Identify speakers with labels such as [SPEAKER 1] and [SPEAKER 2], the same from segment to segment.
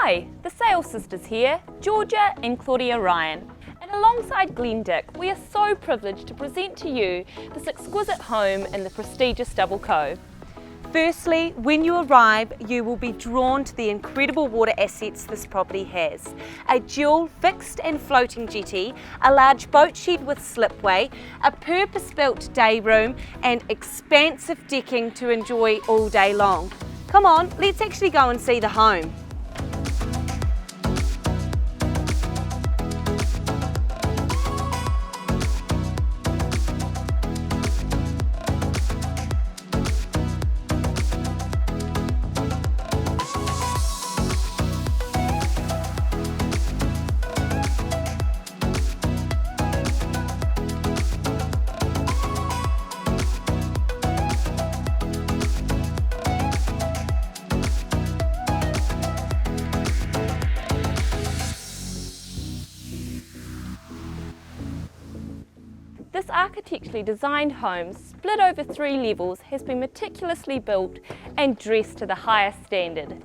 [SPEAKER 1] Hi, the Sales Sisters here, Georgia and Claudia Ryan. And alongside Glenn Dick, we are so privileged to present to you this exquisite home in the prestigious Double Cove.
[SPEAKER 2] Firstly, when you arrive, you will be drawn to the incredible water assets this property has. A dual fixed and floating jetty, a large boat shed with slipway, a purpose-built day room and expansive decking to enjoy all day long. Come on, let's actually go and see the home.
[SPEAKER 1] This architecturally designed home, split over 3 levels, has been meticulously built and dressed to the highest standard.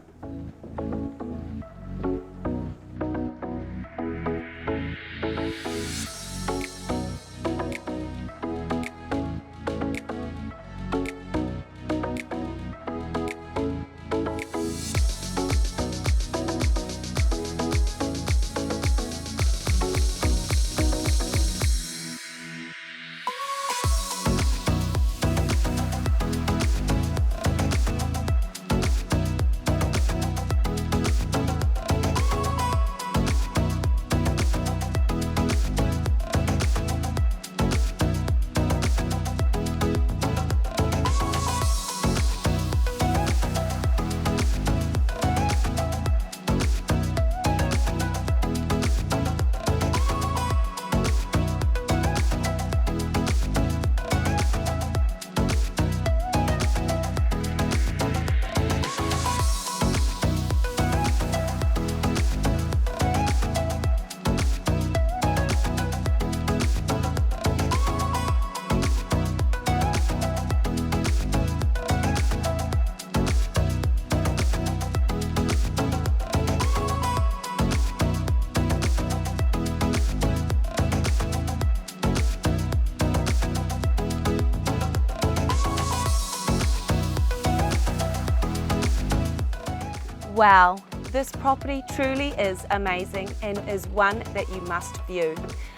[SPEAKER 2] Wow, this property truly is amazing and is one that you must view.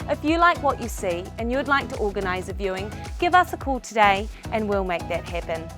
[SPEAKER 2] If you like what you see and you'd like to organise a viewing, give us a call today and we'll make that happen.